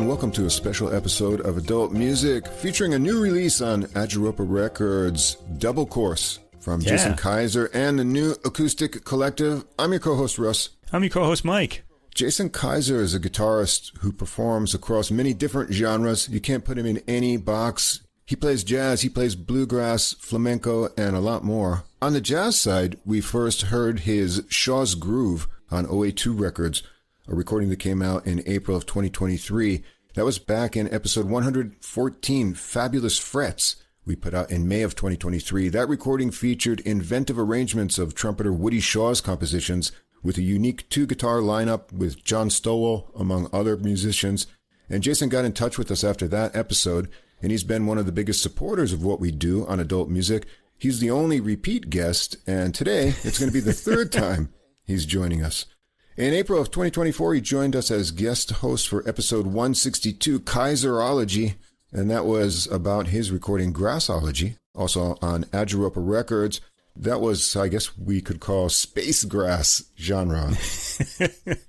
and welcome to a special episode of Adult Music featuring a new release on Adhyâropa Records, Double Course, from Jason Keiser and the new Acoustic Collective. I'm your co-host, Russ. I'm your co-host, Mike. Jason Keiser is a guitarist who performs across many different genres. You can't put him in any box. He plays jazz, he plays bluegrass, flamenco, and a lot more. On the jazz side, we first heard his Shaw's Groove on OA2 Records, a recording that came out in April of 2023. That was back in episode 114, Fabulous Frets, we put out in May of 2023. That recording featured inventive arrangements of trumpeter Woody Shaw's compositions with a unique two-guitar lineup with John Stowell, among other musicians. And Jason got in touch with us after that episode, and he's been one of the biggest supporters of what we do on Adult Music. He's the only repeat guest, and today it's going to be the third time he's joining us. In April of 2024, he joined us as guest host for episode 162, Keiserology, and that was about his recording Grassology, also on Adhyâropa Records. That was, I guess we could call space grass genre.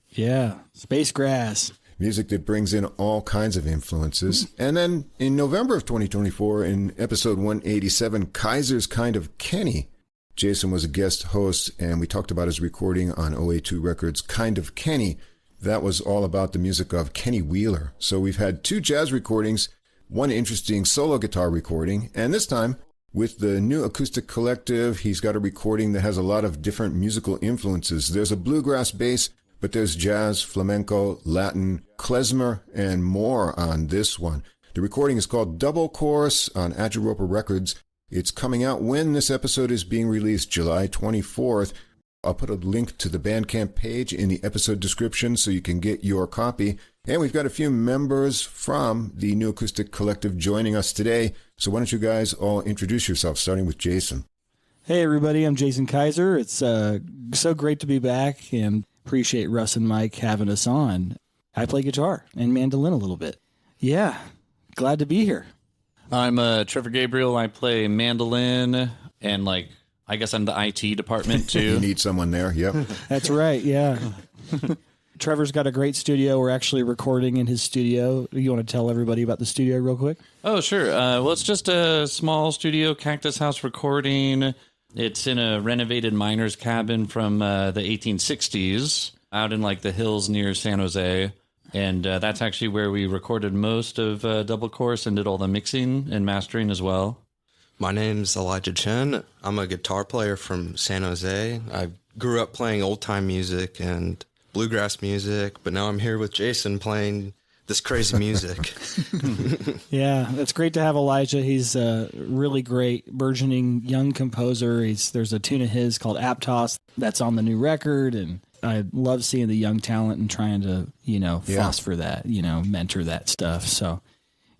Yeah, space grass. Music that brings in all kinds of influences. And then in November of 2024, in episode 187, Keiser's Kind of Kenny, Jason was a guest host, and we talked about his recording on OA2 Records, Kind of Kenny. That was all about the music of Kenny Wheeler. So we've had two jazz recordings, one interesting solo guitar recording, and this time, with the new Acoustic Collective, he's got a recording that has a lot of different musical influences. There's a bluegrass bass, but there's jazz, flamenco, Latin, klezmer, and more on this one. The recording is called Double Course on Adhyâropa Records. It's coming out when this episode is being released, July 24th. I'll put a link to the Bandcamp page in the episode description so you can get your copy. And we've got a few members from the new Acoustic Collective joining us today. So why don't you guys all introduce yourselves, starting with Jason. Hey, everybody. I'm Jason Keiser. It's so great to be back, and appreciate Russ and Mike having us on. I play guitar and mandolin a little bit. Yeah, glad to be here. I'm Trevor Gabriel. I play mandolin, and I guess I'm the IT department too. You need someone there, yep. That's right, yeah. Trevor's got a great studio. We're actually recording in his studio. You want to tell everybody about the studio real quick? Oh, sure. Well, it's just a small studio, Cactus House recording. It's in a renovated miner's cabin from the 1860s out in the hills near San Jose. And that's actually where we recorded most of Double Course and did all the mixing and mastering as well. My name's Elijah Chen. I'm a guitar player from San Jose. I grew up playing old-time music and bluegrass music, but now I'm here with Jason playing this crazy music. Yeah, it's great to have Elijah. He's a really great burgeoning young composer. There's a tune of his called Aptos that's on the new record, and I love seeing the young talent and trying to, foster that, mentor that stuff. So,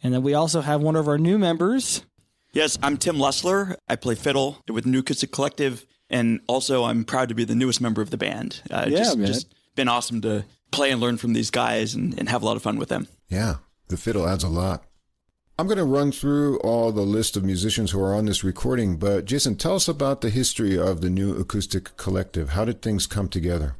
and then we also have one of our new members. Yes, I'm Tim Lessler. I play fiddle with New Acoustic Collective, and also I'm proud to be the newest member of the band. Just been awesome to play and learn from these guys and have a lot of fun with them. Yeah, the fiddle adds a lot. I'm going to run through all the list of musicians who are on this recording, but Jason, tell us about the history of the new Acoustic Collective. How did things come together?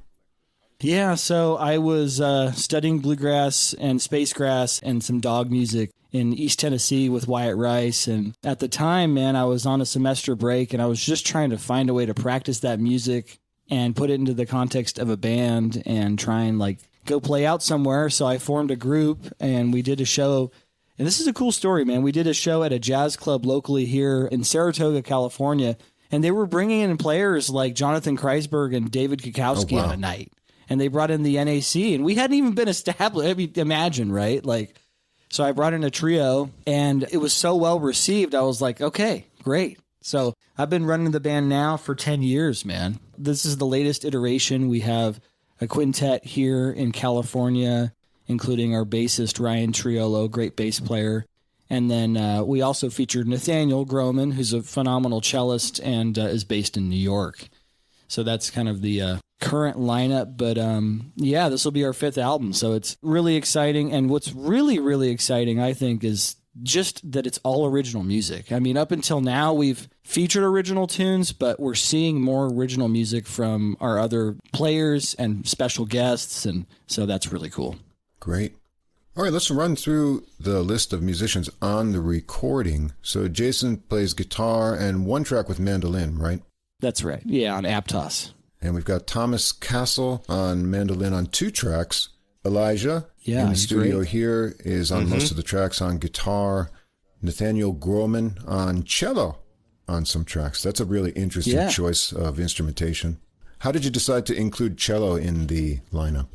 Yeah, so I was studying bluegrass and space grass and some dog music in East Tennessee with Wyatt Rice. And at the time, man, I was on a semester break and I was just trying to find a way to practice that music and put it into the context of a band and try and go play out somewhere. So I formed a group and we did a show. And this is a cool story, man. We did a show at a jazz club locally here in Saratoga, California. And they were bringing in players like Jonathan Kreisberg and David Kukowski on a night. And they brought in the NAC, and we hadn't even been established. I mean, imagine, right? So I brought in a trio, and it was so well received. I was like, okay, great. So I've been running the band now for 10 years, man. This is the latest iteration. We have a quintet here in California, including our bassist, Ryan Triolo, great bass player. And then we also featured Nathaniel Groman, who's a phenomenal cellist and is based in New York. So that's kind of the current lineup. But this will be our fifth album. So it's really exciting. And what's really, really exciting, I think, is just that it's all original music. I mean, up until now, we've featured original tunes, but we're seeing more original music from our other players and special guests. And so that's really cool. Great. All right, let's run through the list of musicians on the recording. So Jason plays guitar and one track with mandolin, right? That's right. Yeah, on Aptos. And we've got Thomas Castle on mandolin on 2 tracks. Elijah in the studio here is on most of the tracks on guitar. Nathaniel Groman on cello on some tracks. That's a really interesting choice of instrumentation. How did you decide to include cello in the lineup?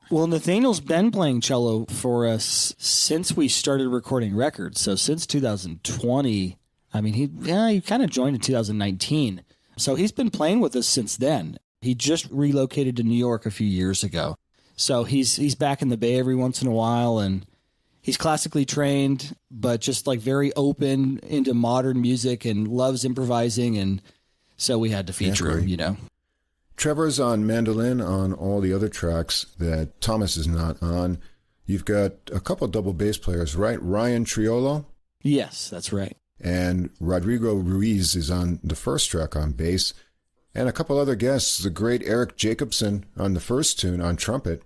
Well, Nathaniel's been playing cello for us since we started recording records. So since 2020, I mean, he kind of joined in 2019. So he's been playing with us since then. He just relocated to New York a few years ago. So he's back in the Bay every once in a while, and he's classically trained, but just like very open into modern music and loves improvising. And so we had to feature him, you know. Trevor's on mandolin on all the other tracks that Thomas is not on. You've got a couple double bass players, right? Ryan Triolo? Yes, that's right. And Rodrigo Ruiz is on the first track on bass. And a couple other guests, the great Eric Jacobson on the first tune on trumpet.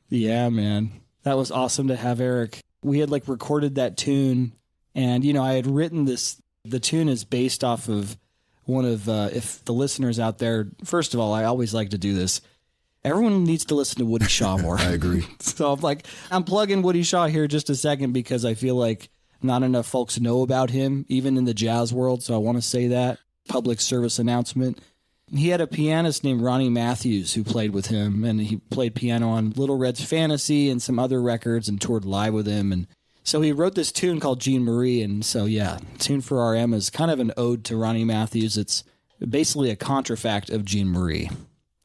Yeah, man. That was awesome to have Eric. We had like recorded that tune, and, you know, I had written this. The tune is based off of one of, if the listeners out there, first of all, I always like to do this. Everyone needs to listen to Woody Shaw more. I agree. So I'm plugging Woody Shaw here just a second because I feel like not enough folks know about him, even in the jazz world. So I want to say that public service announcement. He had a pianist named Ronnie Matthews who played with him, and he played piano on Little Red's Fantasy and some other records and toured live with him. And so he wrote this tune called Jean Marie. And so, yeah, Tune for RM is kind of an ode to Ronnie Matthews. It's basically a contrafact of Jean Marie.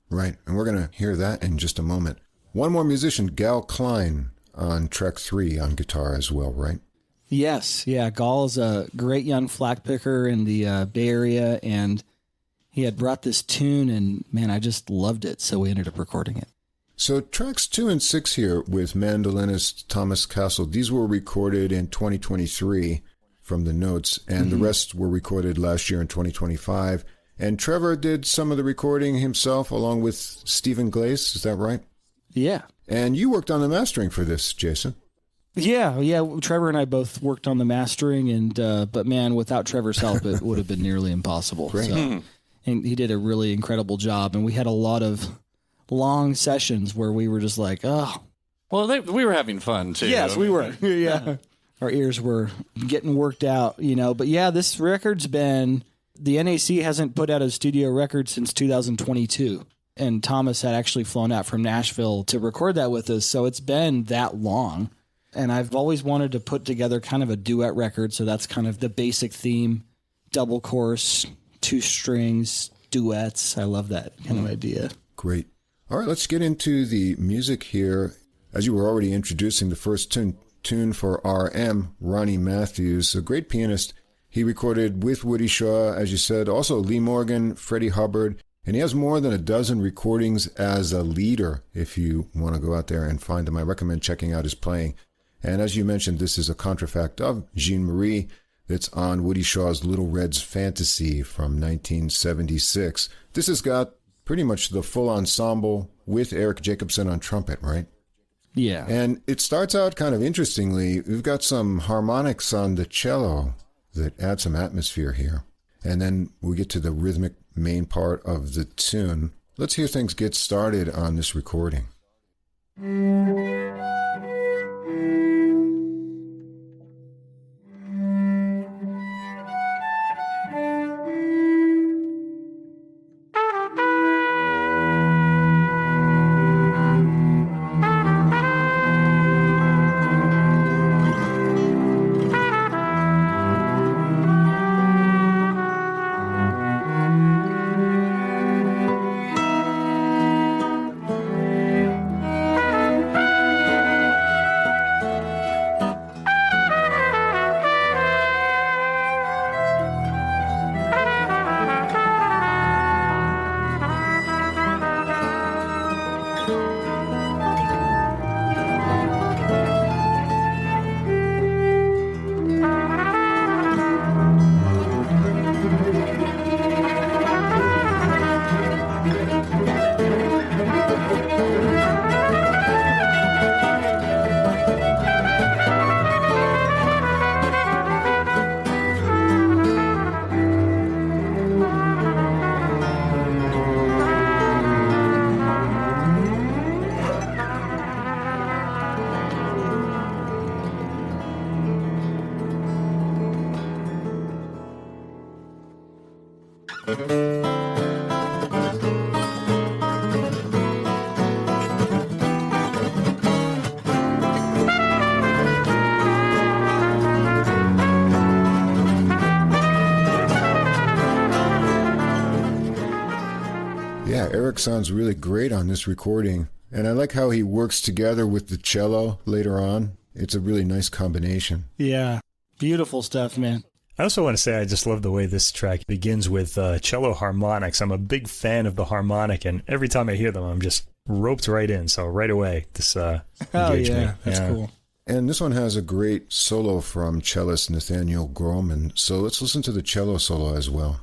Right. And we're going to hear that in just a moment. One more musician, Gal Klein, on track 3 on guitar as well, right? Yes. Yeah. Gal is a great young flack picker in the Bay Area, and he had brought this tune, and man, I just loved it. So we ended up recording it. So tracks 2 and 6 here with mandolinist Thomas Castle, these were recorded in 2023 from the notes, and the rest were recorded last year in 2025. And Trevor did some of the recording himself along with Stephen Glaze, is that right? Yeah. And you worked on the mastering for this, Jason. Yeah. Trevor and I both worked on the mastering, and but man, without Trevor's help, it would have been nearly impossible. Great. So, and he did a really incredible job, and we had a lot of long sessions where we were just like, oh. Well, we were having fun, too. Yes, we were. Yeah. Our ears were getting worked out, you know. But yeah, this record's been, the NAC hasn't put out a studio record since 2022. And Thomas had actually flown out from Nashville to record that with us. So it's been that long. And I've always wanted to put together kind of a duet record. So that's kind of the basic theme, double course, 2 strings, duets. I love that kind of idea. Great. All right, let's get into the music here. As you were already introducing the first tune for RM, Ronnie Matthews, a great pianist. He recorded with Woody Shaw, as you said, also Lee Morgan, Freddie Hubbard, and he has more than a dozen recordings as a leader. If you want to go out there and find them, I recommend checking out his playing. And as you mentioned, this is a contrafact of Jean Marie that's on Woody Shaw's Little Red's Fantasy from 1976. This has got pretty much the full ensemble with Eric Jacobson on trumpet, right? Yeah. And it starts out kind of interestingly. We've got some harmonics on the cello that add some atmosphere here. And then we get to the rhythmic main part of the tune. Let's hear things get started on this recording. Yeah, Eric sounds really great on this recording. And I like how he works together with the cello later on. It's a really nice combination. Yeah, beautiful stuff, man. I also want to say I just love the way this track begins with cello harmonics. I'm a big fan of the harmonic, and every time I hear them, I'm just roped right in. So right away, this engaged me. That's cool. And this one has a great solo from cellist Nathaniel Groman. So let's listen to the cello solo as well.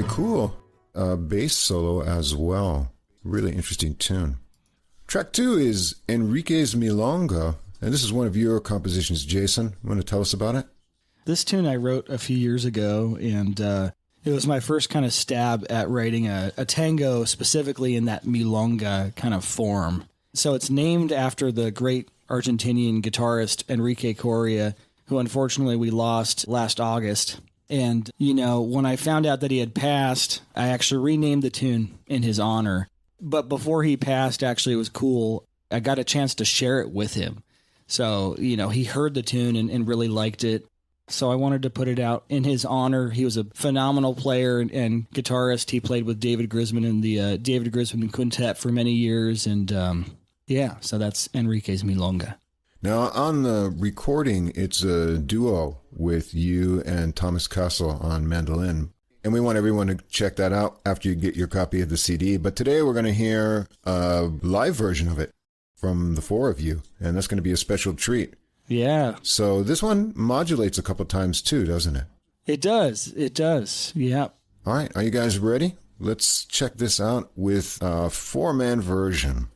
Cool. Bass solo as well. Really interesting tune. Track 2 is Enrique's Milonga, and this is one of your compositions, Jason. You want to tell us about it? This tune I wrote a few years ago, and it was my first kind of stab at writing a tango specifically in that milonga kind of form. So it's named after the great Argentinian guitarist Enrique Coria, who unfortunately we lost last August. And, you know, when I found out that he had passed, I actually renamed the tune in his honor. But before he passed, actually, it was cool. I got a chance to share it with him. So, you know, he heard the tune and really liked it. So I wanted to put it out in his honor. He was a phenomenal player and guitarist. He played with David Grisman in the David Grisman Quintet for many years. And, so that's Enrique's Milonga. Now, on the recording, it's a duo with you and Thomas Castle on mandolin. And we want everyone to check that out after you get your copy of the CD. But today we're going to hear a live version of it from the four of you. And that's going to be a special treat. Yeah. So this one modulates a couple times too, doesn't it? It does. It does. Yeah. All right. Are you guys ready? Let's check this out with a 4-man version.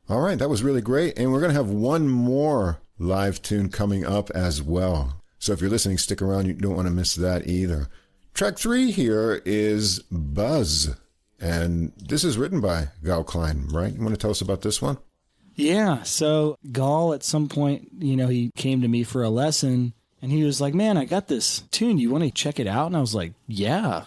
All right, that was really great. And we're going to have one more live tune coming up as well. So if you're listening, stick around. You don't want to miss that either. Track 3 here is Buzz. And this is written by Gal Klein, right? You want to tell us about this one? Yeah. So Gal, at some point, he came to me for a lesson and he was like, man, I got this tune. You want to check it out? And I was like, yeah,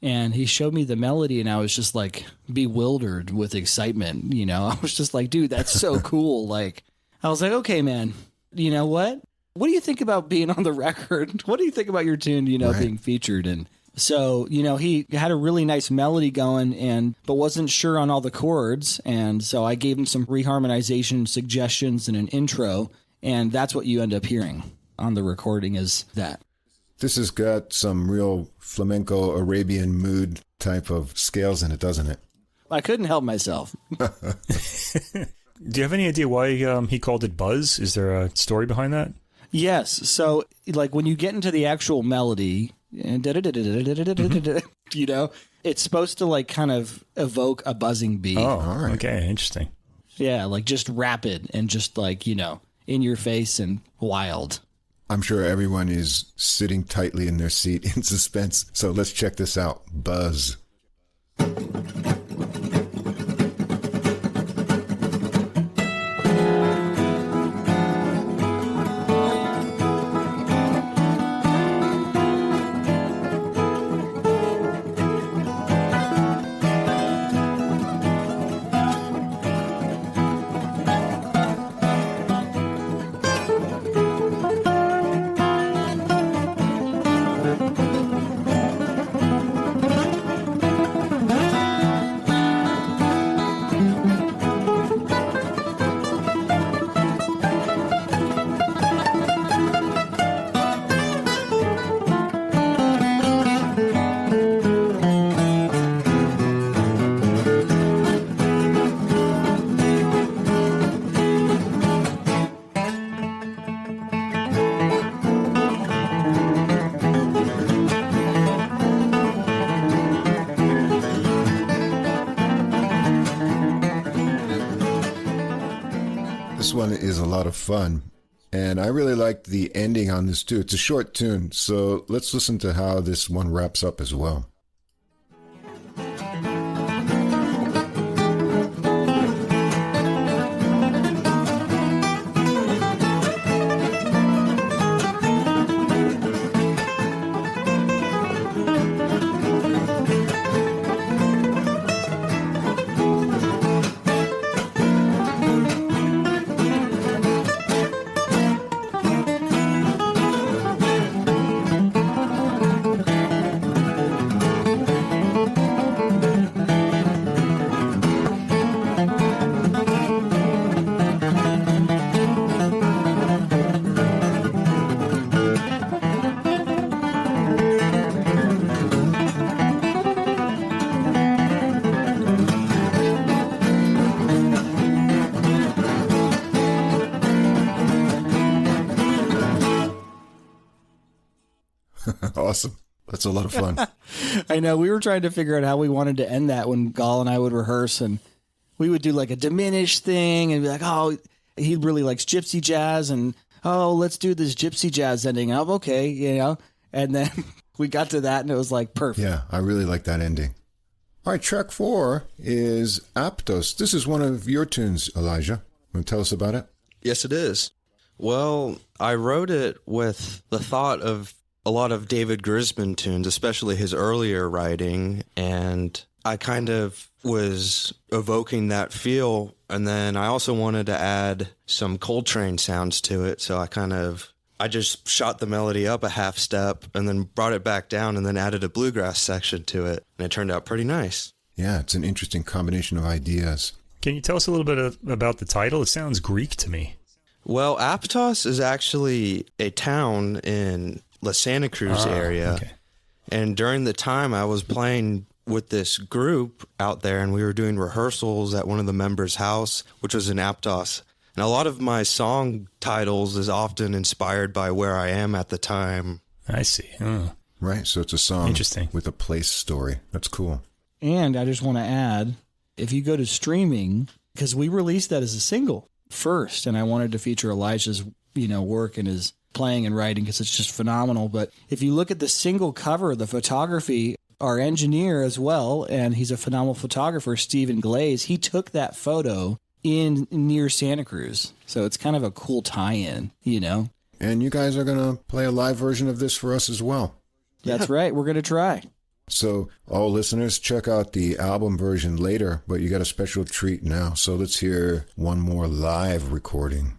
And he showed me the melody, and I was just like bewildered with excitement. I was just like, dude, that's so cool. Like, I was like, okay, man, you know what? What do you think about being on the record? What do you think about your tune, Right. being featured? And so, he had a really nice melody going, but wasn't sure on all the chords. And so I gave him some reharmonization suggestions and an intro, and that's what you end up hearing on the recording is that. This has got some real flamenco Arabian mood type of scales in it, doesn't it? I couldn't help myself. Do you have any idea why he called it Buzz? Is there a story behind that? Yes. So, like, when you get into the actual melody, it's supposed to, like, kind of evoke a buzzing beat. Oh, All right. Okay, interesting. Yeah, like, just rapid and just, like, in your face and wild. I'm sure everyone is sitting tightly in their seat in suspense. So let's check this out. Buzz. This one is a lot of fun, and I really liked the ending on this too. It's a short tune, so let's listen to how this one wraps up as well. Awesome. That's a lot of fun. I know. We were trying to figure out how we wanted to end that when Gal and I would rehearse, and we would do like a diminished thing and be like, oh, he really likes gypsy jazz, and oh, let's do this gypsy jazz ending. I'm okay, And then we got to that, and it was like perfect. Yeah, I really like that ending. All right, track 4 is Aptos. This is one of your tunes, Elijah. Want to tell us about it? Yes, it is. Well, I wrote it with the thought of a lot of David Grisman tunes, especially his earlier writing, and I kind of was evoking that feel, and then I also wanted to add some Coltrane sounds to it, so I just shot the melody up a half step and then brought it back down and then added a bluegrass section to it, and it turned out pretty nice. Yeah, it's an interesting combination of ideas. Can you tell us a little bit about the title? It sounds Greek to me. Well, Aptos is actually a town in the Santa Cruz area. Okay. And during the time I was playing with this group out there, and we were doing rehearsals at one of the members' house, which was in Aptos. And a lot of my song titles is often inspired by where I am at the time. I see. Oh. Right, so it's a song Interesting. with a place story. That's cool. And I just want to add, if you go to streaming, because we released that as a single first, and I wanted to feature Elijah's, work and his playing and writing because it's just phenomenal. But if you look at the single cover, the photography, our engineer as well, and he's a phenomenal photographer, Stephen Glaze, he took that photo in near Santa Cruz. So it's kind of a cool tie-in, And you guys are going to play a live version of this for us as well. That's right. We're going to try. So all listeners, check out the album version later, but you got a special treat now. So let's hear one more live recording.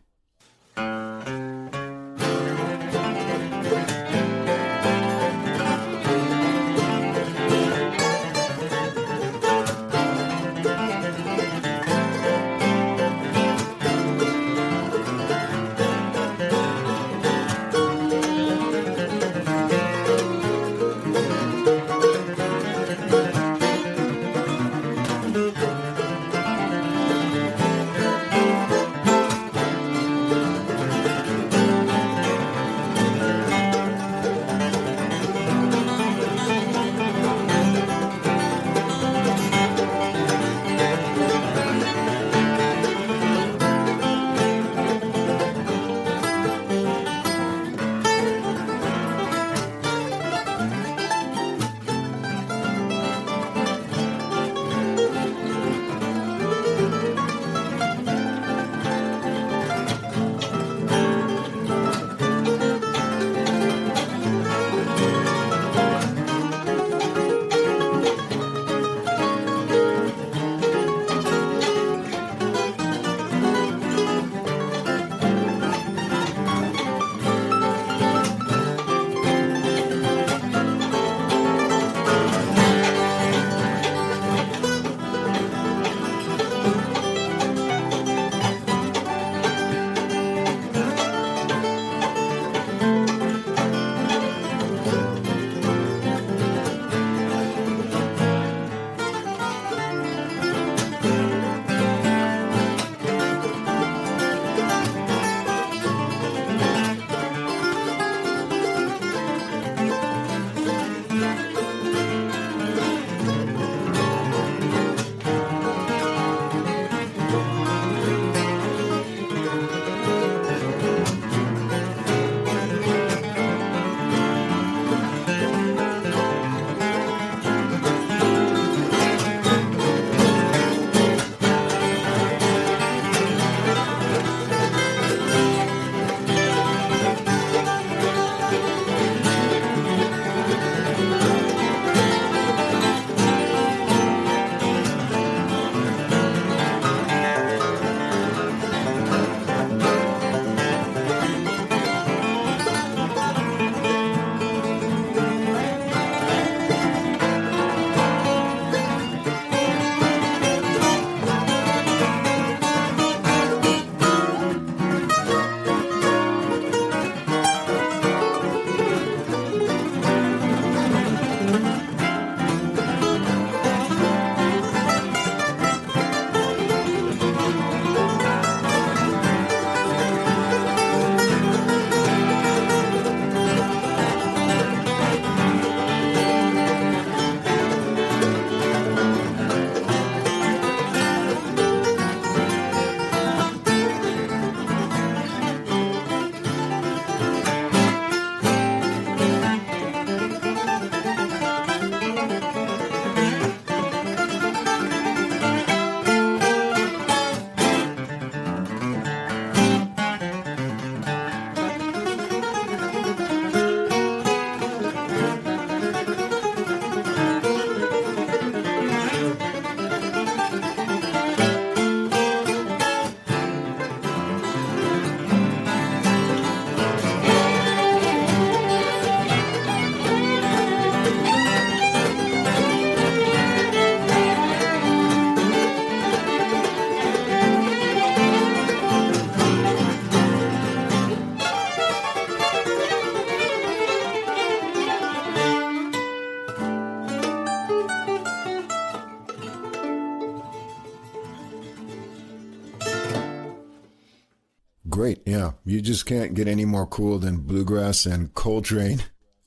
you just can't get any more cool than Bluegrass and Coltrane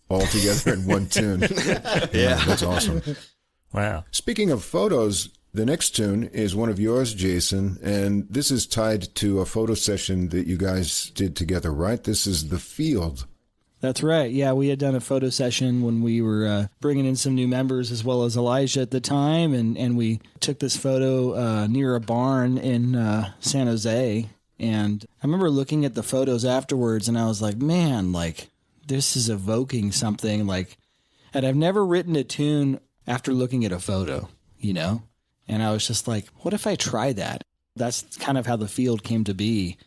all together in one tune. Yeah, that's awesome. Wow. Speaking of photos, the next tune is one of yours, Jason, and this is tied to a photo session that you guys did together, right? This is The Field. That's right. Yeah, we had done a photo session when we were bringing in some new members as well as Elijah at the time, and we took this photo near a barn in San Jose. And I remember looking at the photos afterwards, and I was like, man, like, this is evoking something like, and I've never written a tune after looking at a photo, you know? And I was just like, what if I try that? That's kind of how The Field came to be.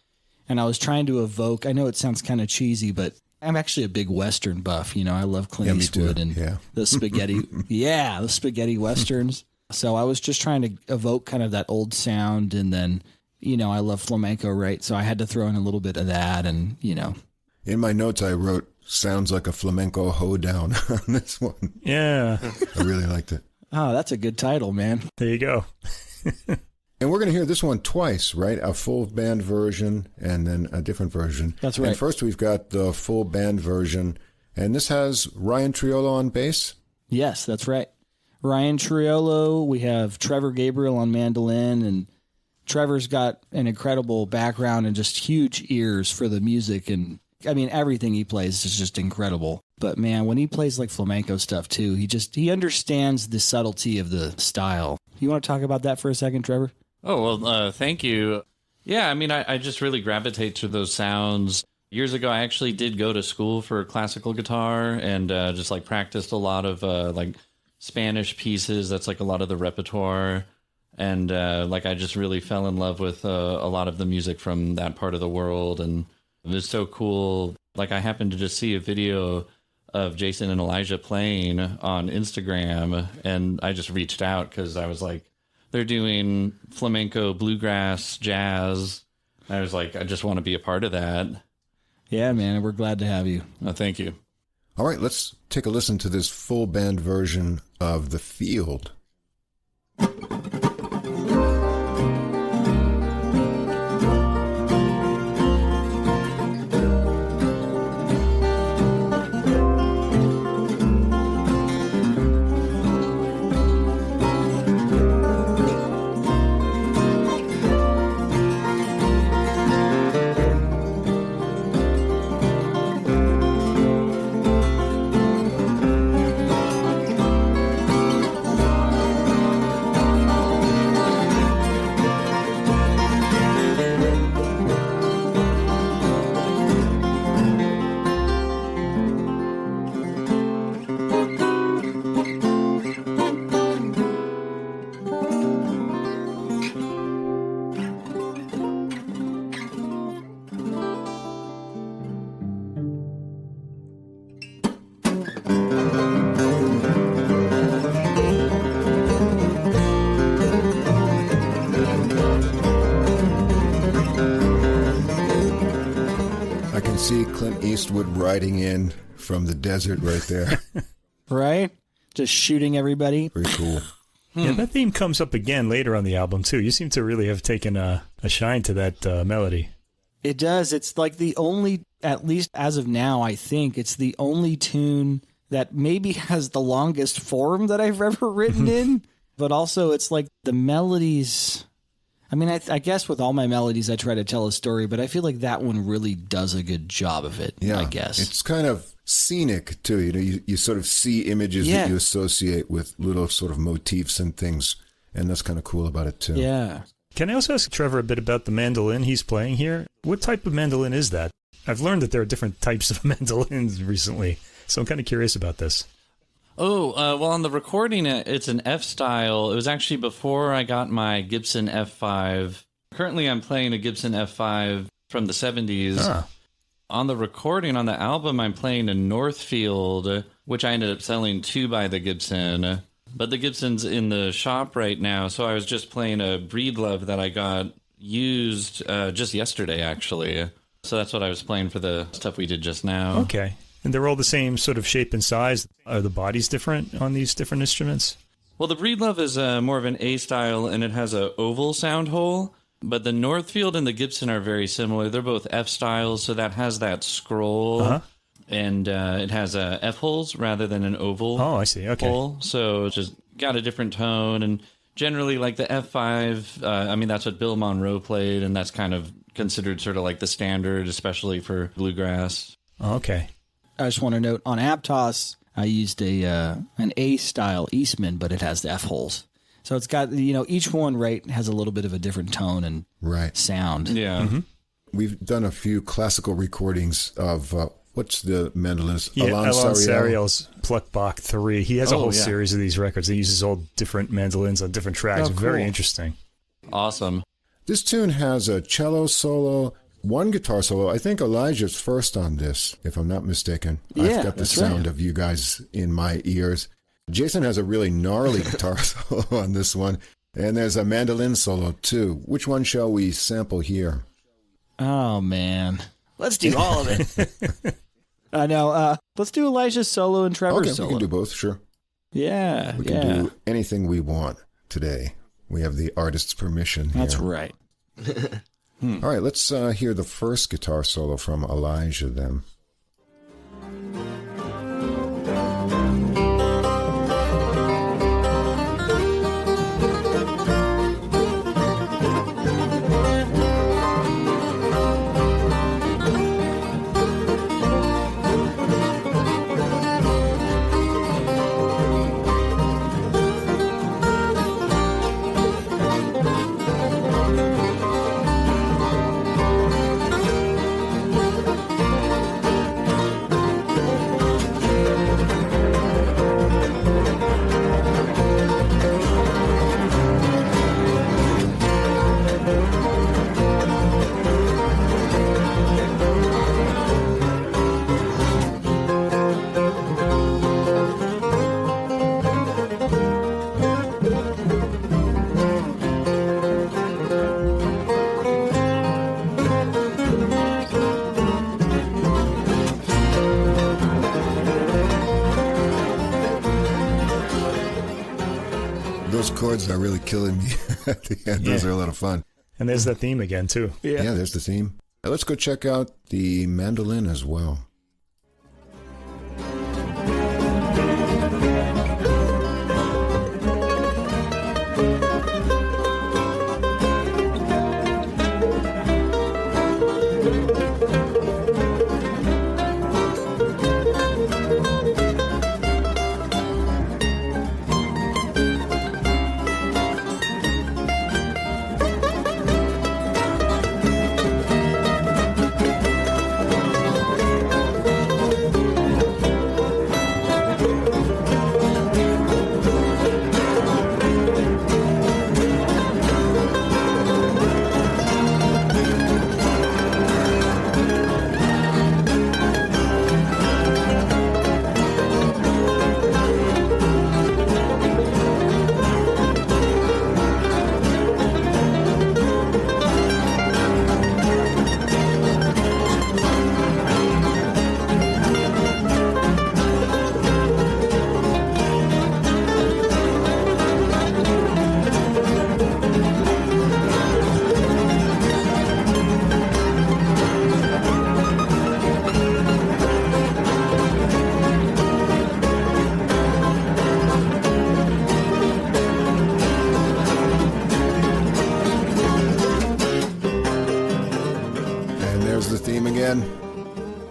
And I was trying to evoke, I know it sounds kind of cheesy, but I'm actually a big Western buff. You know, I love Clint Eastwood and the spaghetti. The spaghetti Westerns. So I was just trying to evoke kind of that old sound. And then, you know, I love flamenco, right? So I had to throw in a little bit of that and, you know. In my notes, I wrote, sounds like a flamenco hoedown on this one. Yeah. I really liked it. Oh, that's a good title, man. There you go. And we're going to hear this one twice, right? A full band version and then a different version. That's right. And first we've got the full band version, and this has Ryan Triolo on bass. Yes, that's right. Ryan Triolo, we have Trevor Gabriel on mandolin, and Trevor's got an incredible background and just huge ears for the music, and I mean, everything he plays is just incredible. But man, when he plays like flamenco stuff too, he understands the subtlety of the style. You want to talk about that for a second, Trevor? Oh, well, thank you. Yeah, I mean, I just really gravitate to those sounds. Years ago, I actually did go to school for classical guitar and just like practiced a lot of like Spanish pieces. That's like a lot of the repertoire. And like I just really fell in love with a lot of the music from that part of the world. And it was so cool. Like I happened to just see a video of Jason and Elijah playing on Instagram, and I just reached out because I was like, they're doing flamenco, bluegrass, jazz. I was like, I just want to be a part of that. Yeah, man, we're glad to have you. Thank you. All right, let's take a listen to this full band version of The Field. See Clint Eastwood riding in from the desert right there. Right? Just shooting everybody. Very cool. Yeah, that theme comes up again later on the album, too. You seem to really have taken a shine to that melody. It does. It's like the only, at least as of now, I think, it's the only tune that maybe has the longest form that I've ever written in. But also, it's like the melodies... I mean, I guess with all my melodies, I try to tell a story, but I feel like that one really does a good job of it, yeah, I guess. It's kind of scenic, too. You know, you sort of see images that you associate with little sort of motifs and things, and that's kind of cool about it, too. Yeah. Can I also ask Trevor a bit about the mandolin he's playing here? What type of mandolin is that? I've learned that there are different types of mandolins recently, so I'm kind of curious about this. Oh, well, on the recording, it's an F style. It was actually before I got my Gibson F5. Currently, I'm playing a Gibson F5 from the 70s. Ah. On the recording, on the album, I'm playing a Northfield, which I ended up selling to by the Gibson. But the Gibson's in the shop right now, so I was just playing a Breedlove that I got used just yesterday, actually. So that's what I was playing for the stuff we did just now. Okay. And they're all the same sort of shape and size. Are the bodies different on these different instruments? Well, the Breedlove is more of an A style, and it has a oval sound hole. But the Northfield and the Gibson are very similar. They're both F styles, so that has that scroll, and it has F holes rather than an oval. Oh, I see. Okay. hole. So it's just got a different tone, and generally, like the F5, I mean, that's what Bill Monroe played, and that's kind of considered sort of like the standard, especially for bluegrass. Okay. I just want to note, on Aptos, I used an A-style Eastman, but it has the F holes. So it's got, each one, right, has a little bit of a different tone and sound. Yeah. Mm-hmm. We've done a few classical recordings of, what's the mandolinist? Yeah, Alain Sariel's Pluck Bach 3. He has a whole series of these records. He uses all different mandolins on different tracks. Oh, cool. Very interesting. Awesome. This tune has a cello solo, one guitar solo. I think Elijah's first on this, if I'm not mistaken. Yeah, I've got the that's sound right. of you guys in my ears. Jason has a really gnarly guitar solo on this one. And there's a mandolin solo, too. Which one shall we sample here? Oh, man. Let's do all of it. I know. Let's do Elijah's solo and Trevor's Okay, solo. we can do both, sure. Yeah, We can do anything we want today. We have the artist's permission here. That's right. All right, let's hear the first guitar solo from Elijah then. Those chords are really killing me at the end. Those are a lot of fun. And there's the theme again, too. Yeah, there's the theme. Let's go check out the mandolin as well.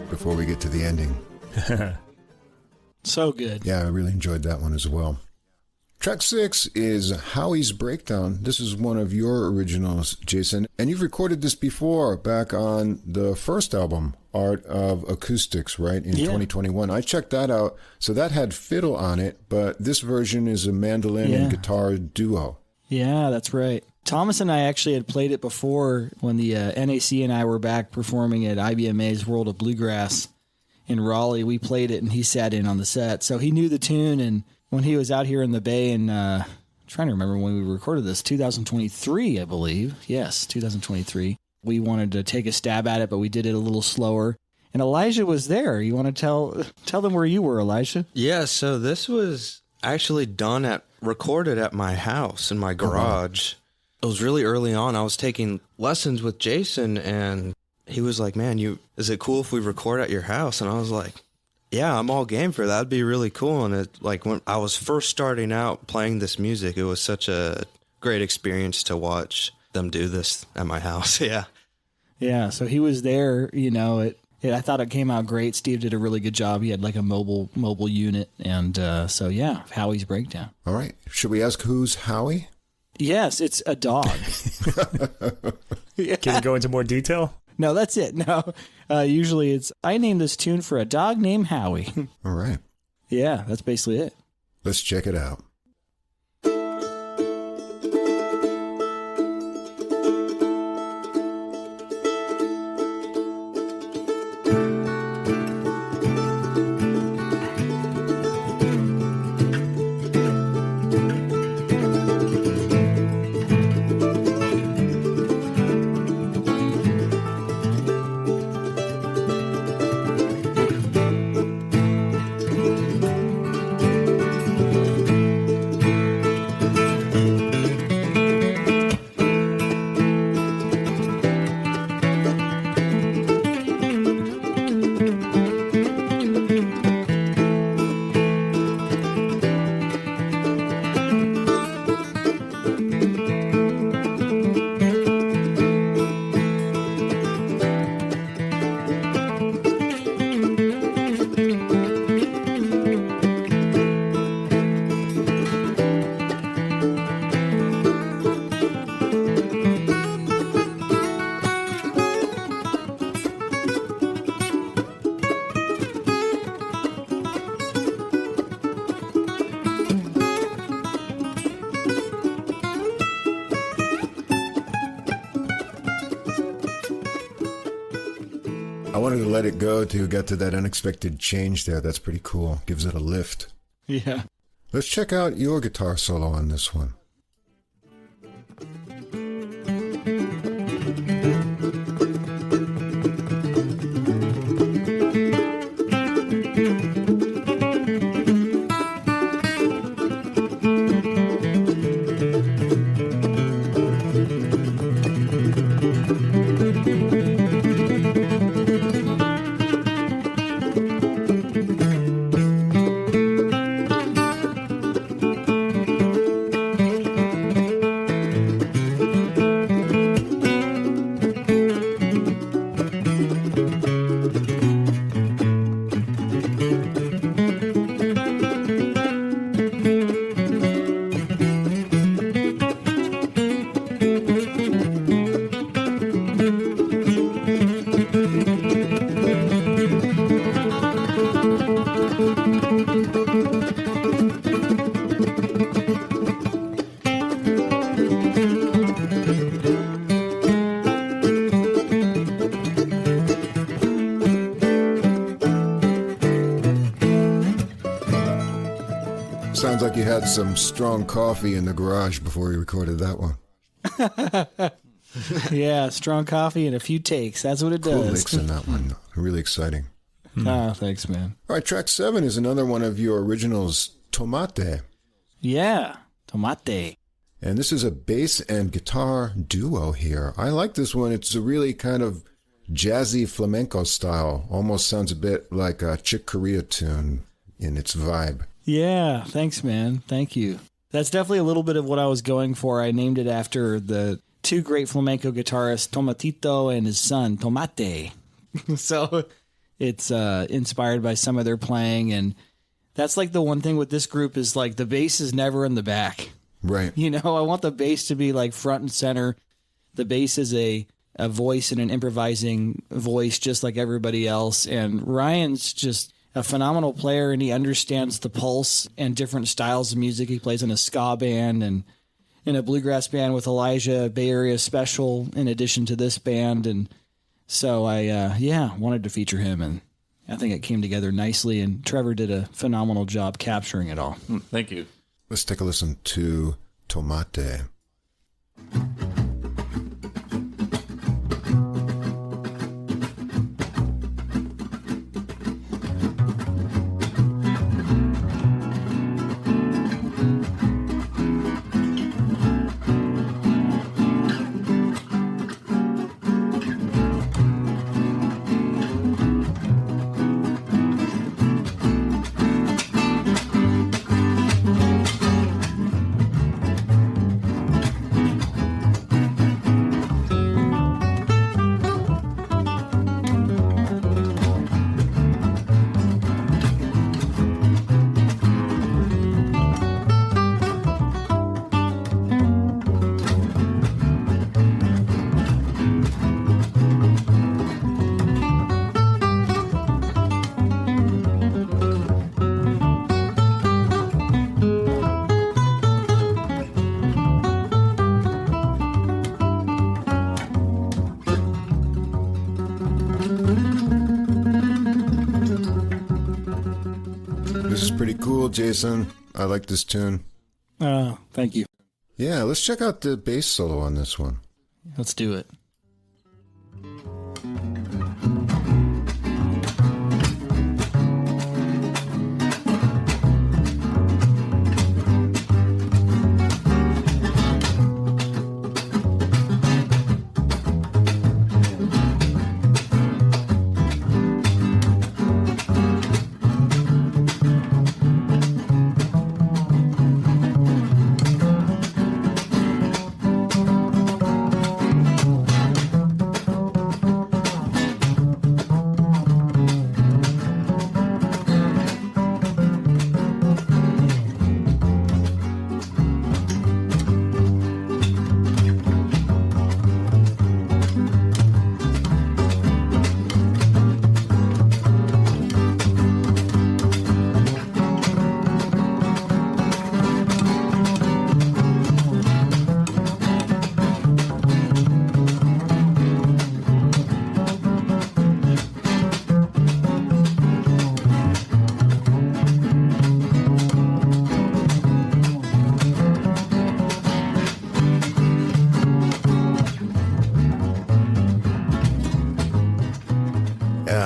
Before we get to the ending. So good. Yeah, I really enjoyed that one as well. Track 6 is Howie's Breakdown. This is one of your originals, Jason. And you've recorded this before, back on the first album, Art of Acoustics, right, in 2021. I checked that out. So that had fiddle on it, but this version is a mandolin and guitar duo. Yeah, that's right. Thomas and I actually had played it before when the NAC and I were back performing at IBMA's World of Bluegrass in Raleigh. We played it and he sat in on the set. So he knew the tune, and when he was out here in the Bay in, trying to remember when we recorded this, 2023, I believe. Yes, 2023. We wanted to take a stab at it, but we did it a little slower. And Elijah was there. You want to tell them where you were, Elijah? Yeah, so this was actually recorded at my house in my garage. it was really early on. I was taking lessons with Jason, and he was like, man, is it cool if we record at your house? And I was like, yeah, I'm all game for that. That'd be really cool. And it, like, when I was first starting out playing this music, it was such a great experience to watch them do this at my house. Yeah. Yeah, so he was there, you know, I thought it came out great. Steve did a really good job. He had like a mobile unit. And so, yeah, Howie's Breakdown. All right. Should we ask who's Howie? Yes, it's a dog. Can you go into more detail? No, that's it. No, usually it's, I named this tune for a dog named Howie. All right. Yeah, that's basically it. Let's check it out. I wanted to let it go to get to that unexpected change there. That's pretty cool. Gives it a lift. Yeah. Let's check out your guitar solo on this one. Sounds like you had some strong coffee in the garage before you recorded that one. Yeah, strong coffee and a few takes. That's what it Cool does. licks in that one. Really exciting. Ah, thanks, man. All right, track 7 is another one of your originals, Tomate. Yeah, tomate. And this is a bass and guitar duo here. I like this one. It's a really kind of jazzy flamenco style. Almost sounds a bit like a Chick Corea tune in its vibe. Yeah, thanks, man. Thank you. That's definitely a little bit of what I was going for. I named it after the two great flamenco guitarists, Tomatito and his son, Tomate. So it's inspired by some of their playing. And that's like the one thing with this group is like the bass is never in the back. Right. You know, I want the bass to be like front and center. The bass is a voice and an improvising voice just like everybody else. And Ryan's just a phenomenal player, and he understands the pulse and different styles of music. He plays in a ska band and in a bluegrass band with Elijah, Bay Area Special, in addition to this band. And so I wanted to feature him, and I think it came together nicely, and Trevor did a phenomenal job capturing it all. Thank you. Let's take a listen to Tomate. This is pretty cool, Jason. I like this tune. Thank you. Yeah, let's check out the bass solo on this one. Let's do it.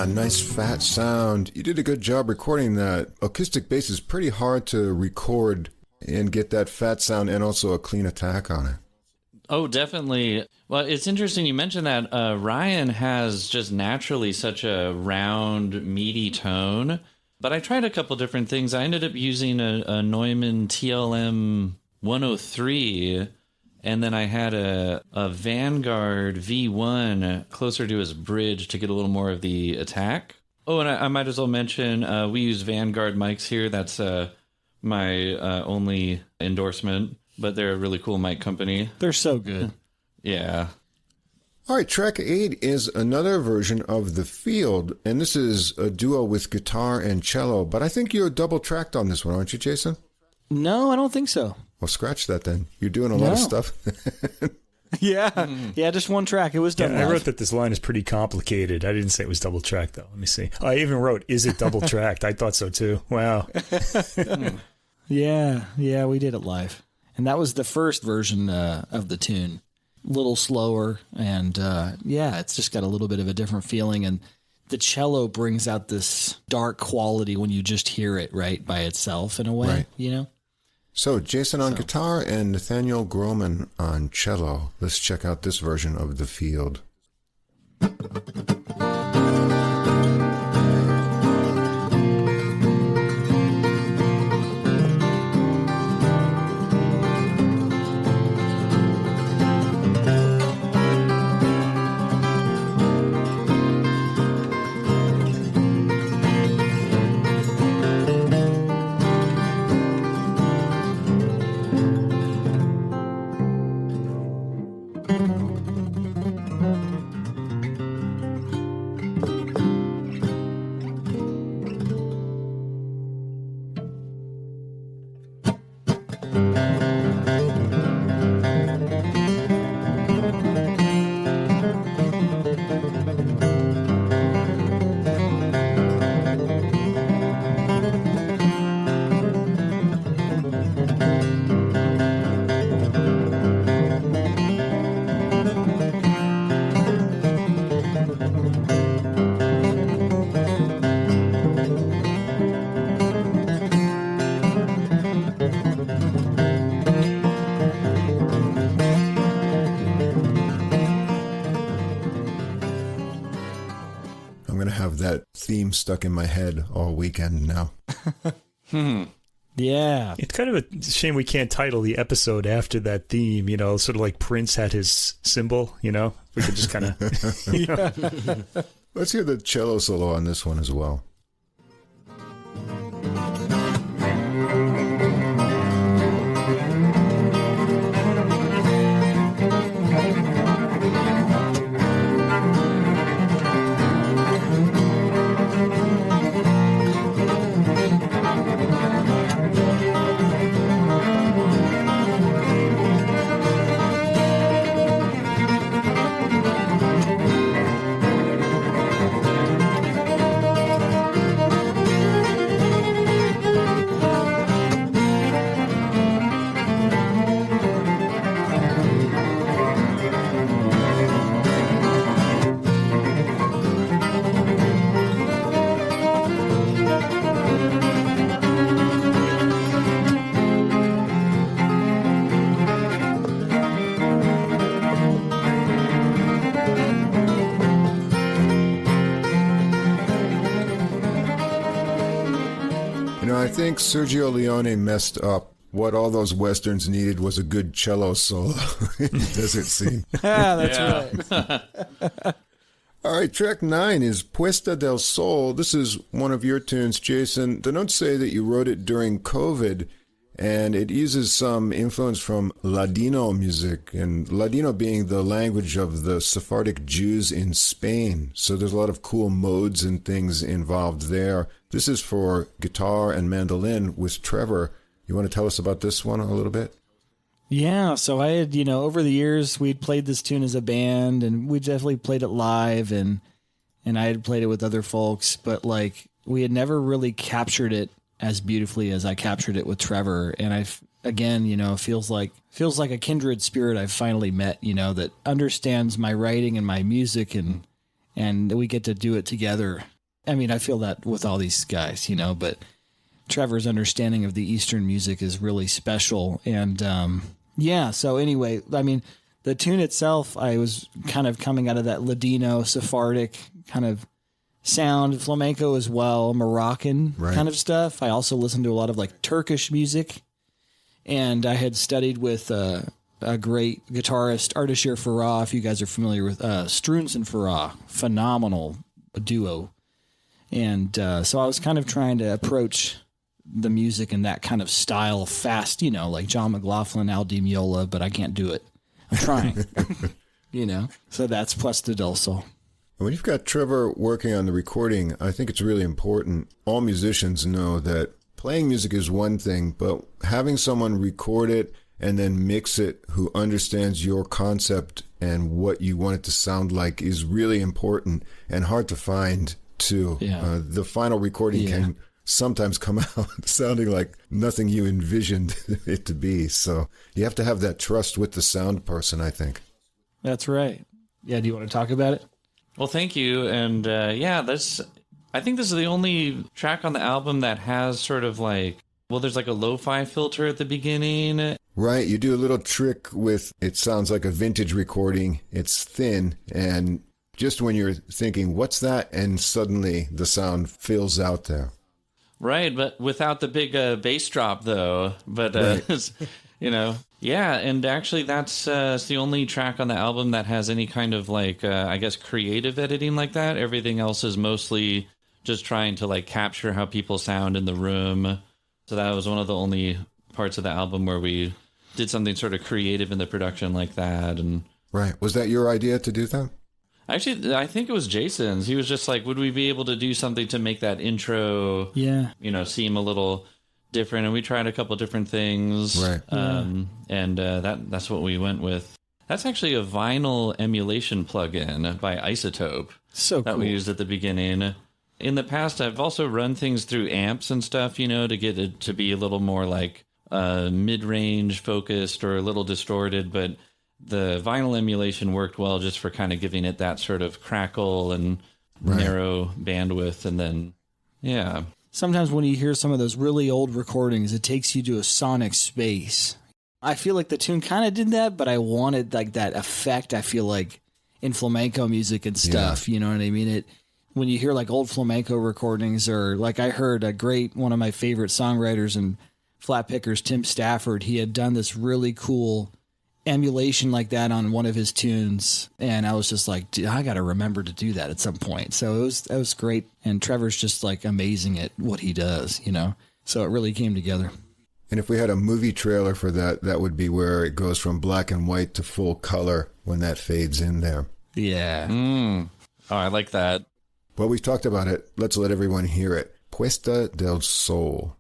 Nice fat sound. You did a good job recording that. Acoustic bass is pretty hard to record and get that fat sound and also a clean attack on it. Oh, definitely. Well, it's interesting you mentioned that. Ryan has just naturally such a round, meaty tone. But I tried a couple different things. I ended up using a Neumann TLM 103, and then I had a Vanguard V1 closer to his bridge to get a little more of the attack. Oh, and I might as well mention we use Vanguard mics here. That's my only endorsement, but they're a really cool mic company. They're so good. Yeah. All right, track 8 is another version of The Field, and this is a duo with guitar and cello, but I think you're double-tracked on this one, aren't you, Jason? No, I don't think so. Well, scratch that then. You're doing a lot of stuff. Yeah. Yeah, just one track. It was done I live. wrote that this line is pretty complicated. I didn't say it was double-tracked, though. Let me see. I even wrote, is it double-tracked? I thought so, too. Wow. Yeah, we did it live. And that was the first version of the tune. A little slower, and it's just got a little bit of a different feeling. And the cello brings out this dark quality when you just hear it, right, by itself in a way, you know? So, Jason on guitar and Nathaniel Groman on cello. Let's check out this version of The Field. Theme stuck in my head all weekend now. Yeah. It's kind of a shame we can't title the episode after that theme, sort of like Prince had his symbol, We could just kind of... Let's hear the cello solo on this one as well. I think Sergio Leone messed up. What all those westerns needed was a good cello solo. Does it seem? That's right. All right, track 9 is Puesta del Sol. This is one of your tunes, Jason. The notes say that you wrote it during COVID, and it uses some influence from Ladino music, and Ladino being the language of the Sephardic Jews in Spain. So there's a lot of cool modes and things involved there. This is for guitar and mandolin with Trevor. You want to tell us about this one a little bit? Yeah, so I had, over the years, we'd played this tune as a band, and we definitely played it live, and I had played it with other folks, but, we had never really captured it as beautifully as I captured it with Trevor, and again, feels like a kindred spirit I've finally met, that understands my writing and my music, and we get to do it together. I mean, I feel that with all these guys, but Trevor's understanding of the Eastern music is really special, and so anyway, I mean, the tune itself, I was kind of coming out of that Ladino, Sephardic kind of sound, flamenco as well, Moroccan kind of stuff. I also listened to a lot of Turkish music, and I had studied with a great guitarist, Ardashir Farah, if you guys are familiar with Struns and Farah, phenomenal duo. And so I was kind of trying to approach the music in that kind of style, fast, like John McLaughlin, Al Di Meola, but I can't do it. I'm trying, So that's Puesta del Sol. When you've got Trevor working on the recording, I think it's really important. All musicians know that playing music is one thing, but having someone record it and then mix it who understands your concept and what you want it to sound like is really important and hard to find, too. Yeah. The final recording can sometimes come out sounding like nothing you envisioned it to be. So you have to have that trust with the sound person, I think. That's right. Yeah, do you want to talk about it? Well, thank you. And I think this is the only track on the album that has sort of there's a lo-fi filter at the beginning. Right. You do a little trick with, it sounds like a vintage recording. It's thin, and just when you're thinking, what's that? And suddenly the sound fills out there. Right, but without the big bass drop, though. But, and actually that's the only track on the album that has any kind of, creative editing like that. Everything else is mostly just trying to, capture how people sound in the room. So that was one of the only parts of the album where we did something sort of creative in the production like that. And right. Was that your idea to do that? Actually, I think it was Jason's. He was just like, would we be able to do something to make that intro, seem a little different? And we tried a couple different things. Right. That's what we went with. That's actually a vinyl emulation plugin by Isotope. So that cool. we used at the beginning. In the past, I've also run things through amps and stuff, to get it to be a little more mid-range focused or a little distorted, but the vinyl emulation worked well just for kind of giving it that sort of crackle and narrow bandwidth. And then, sometimes when you hear some of those really old recordings, it takes you to a sonic space. I feel like the tune kind of did that, but I wanted that effect. I feel like in flamenco music and stuff, you know what I mean? When you hear old flamenco recordings, or I heard one of my favorite songwriters and flat pickers, Tim Stafford, he had done this really cool emulation like that on one of his tunes, and I was just like, dude, I got to remember to do that at some point. So it was great, and Trevor's just amazing at what he does, so it really came together. And if we had a movie trailer for that, that would be where it goes from black and white to full color when that fades in there. Yeah. Oh, I like that. Well, we've talked about it. Let's let everyone hear it. Puesta del Sol.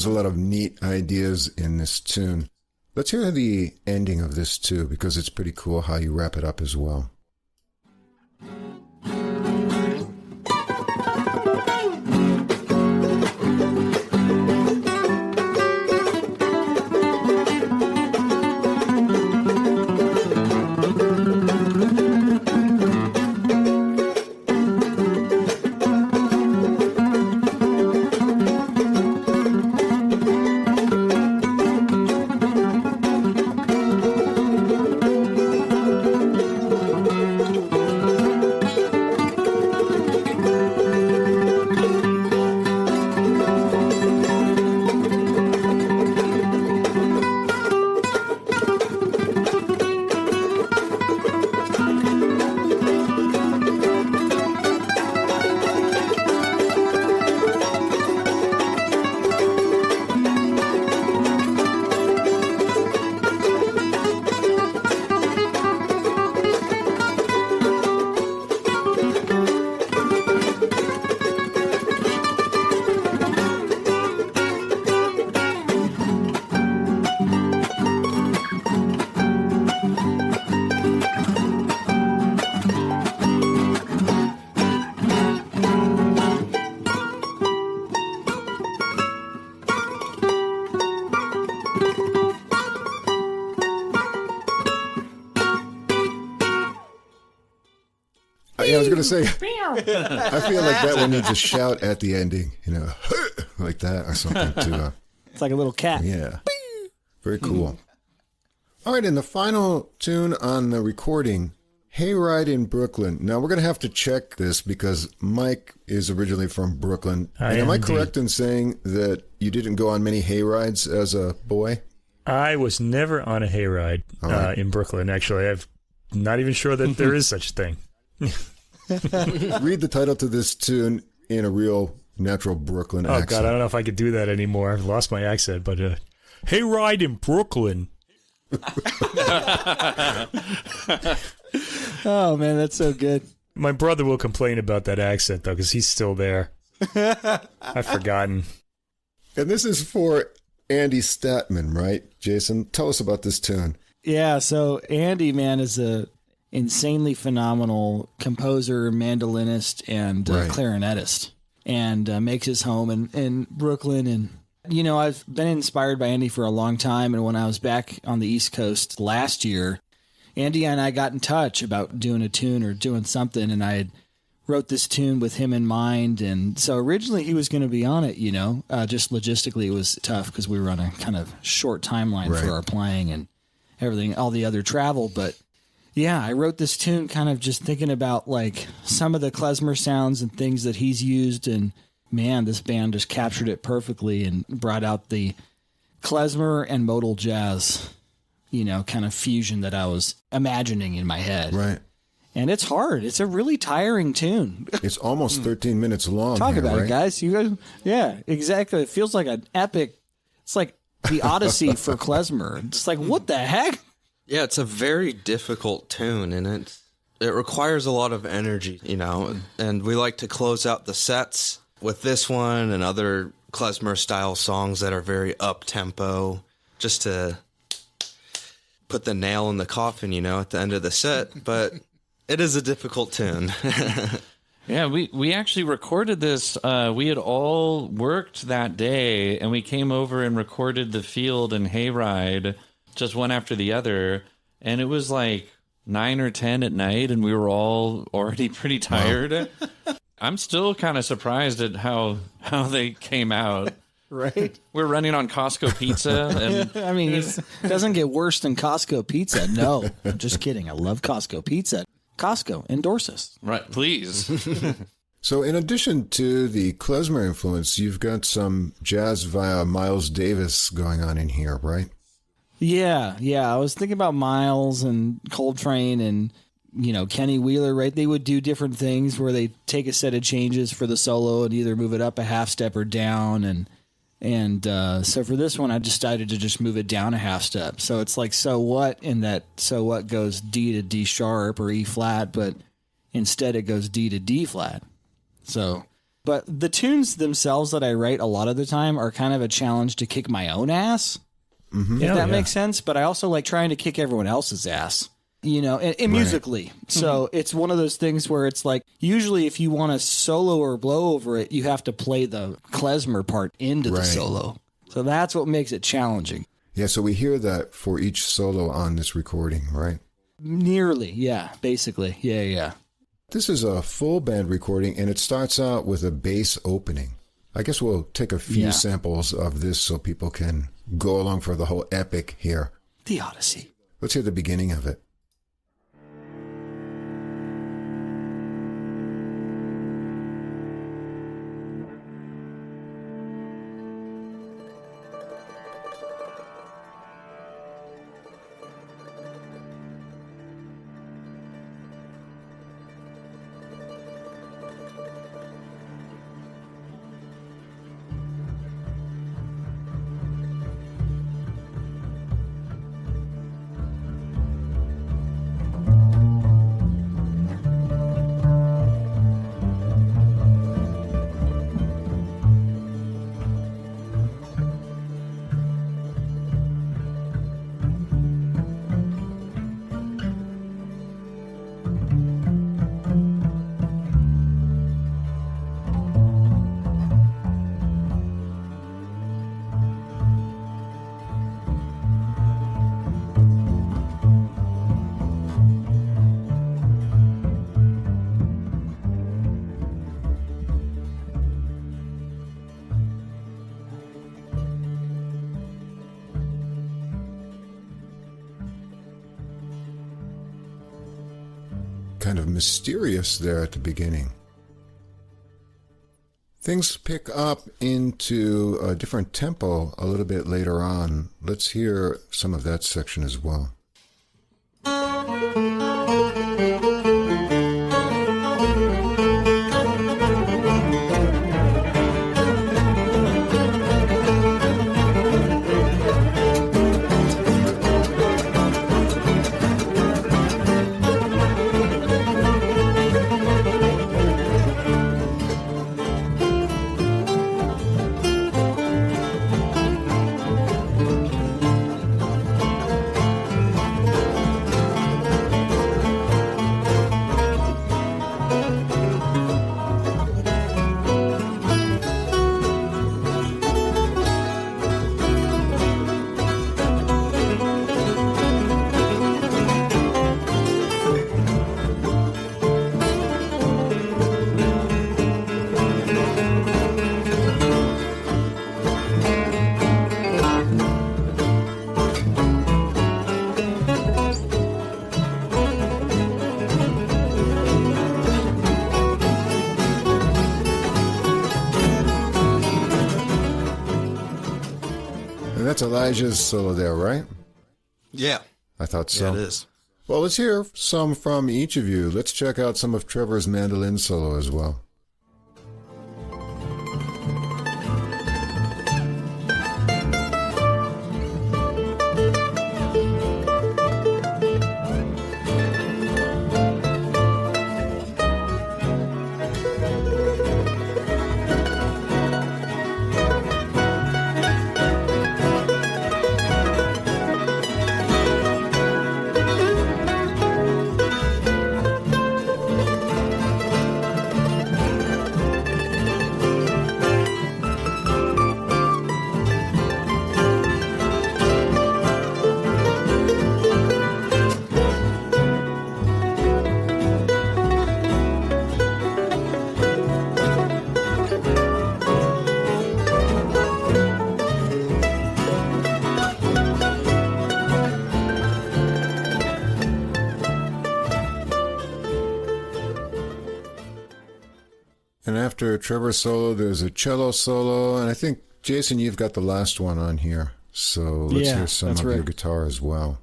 a lot of neat ideas in this tune. Let's hear the ending of this too, because it's pretty cool how you wrap it up as well. I was going to say, I feel like that one needs a shout at the ending, like that or something too. It's like a little cat. Yeah. Very cool. All right, and the final tune on the recording, Hayride in Brooklyn. Now, we're going to have to check this because Mike is originally from Brooklyn. And am I correct in saying that you didn't go on many hayrides as a boy? I was never on a hayride in Brooklyn, actually. I'm not even sure that there is such a thing. Read the title to this tune in a real natural Brooklyn accent. Oh, God, I don't know if I could do that anymore. I've lost my accent, but Hayride in Brooklyn. Oh, man, that's so good. My brother will complain about that accent, though, because he's still there. I've forgotten. And this is for Andy Statman, right, Jason? Tell us about this tune. Yeah, so Andy, man, is a insanely phenomenal composer, mandolinist, and clarinetist, and makes his home in Brooklyn. And, I've been inspired by Andy for a long time. And when I was back on the East Coast last year, Andy and I got in touch about doing a tune or doing something. And I had wrote this tune with him in mind. And so originally he was going to be on it, just logistically it was tough because we were on a kind of short timeline for our playing and everything, all the other travel. But yeah, I wrote this tune kind of just thinking about like some of the klezmer sounds and things that he's used. And man, this band just captured it perfectly and brought out the klezmer and modal jazz, kind of fusion that I was imagining in my head. Right. And it's hard. It's a really tiring tune. It's almost 13 minutes long. Talk about it, guys. You guys. Yeah, exactly. It feels like an epic. It's like the Odyssey for klezmer. It's like, what the heck? Yeah, it's a very difficult tune, and it requires a lot of energy, and we like to close out the sets with this one and other klezmer-style songs that are very up-tempo, just to put the nail in the coffin, at the end of the set, but it is a difficult tune. Yeah, we actually recorded this. We had all worked that day, and we came over and recorded the field and hayride just one after the other, and it was like 9 or 10 at night, and we were all already pretty tired. Wow. I'm still kind of surprised at how they came out. Right. We're running on Costco pizza. And I mean, it doesn't get worse than Costco pizza. No, I'm just kidding. I love Costco pizza. Costco, endorse us. Right, please. So in addition to the klezmer influence, you've got some jazz via Miles Davis going on in here, right? Yeah. I was thinking about Miles and Coltrane and, Kenny Wheeler, right? They would do different things where they take a set of changes for the solo and either move it up a half step or down. And so for this one, I decided to just move it down a half step. So it's like, so what in that, so what goes D to D sharp or E flat, but instead it goes D to D flat. So But the tunes themselves that I write a lot of the time are kind of a challenge to kick my own ass, if that makes sense. But I also like trying to kick everyone else's ass, you know, and musically. So it's one of those things where it's like, usually if you want to solo or blow over it, you have to play the klezmer part into the solo. So that's what makes it challenging. Yeah, so we hear that for each solo on this recording, right? Nearly, yeah, basically. Yeah. This is a full band recording, and it starts out with a bass opening. I guess we'll take a few samples of this so people can go along for the whole epic here. The Odyssey. Let's hear the beginning of it. Kind of mysterious there at the beginning. Things pick up into a different tempo a little bit later on. Let's hear some of that section as well. That's Elijah's solo there, right? Yeah. I thought so. Yeah, it is. Well, let's hear some from each of you. Let's check out some of Trevor's mandolin solo as well. And after Trevor's solo, there's a cello solo, and I think, Jason, you've got the last one on here. So let's hear some of your guitar as well.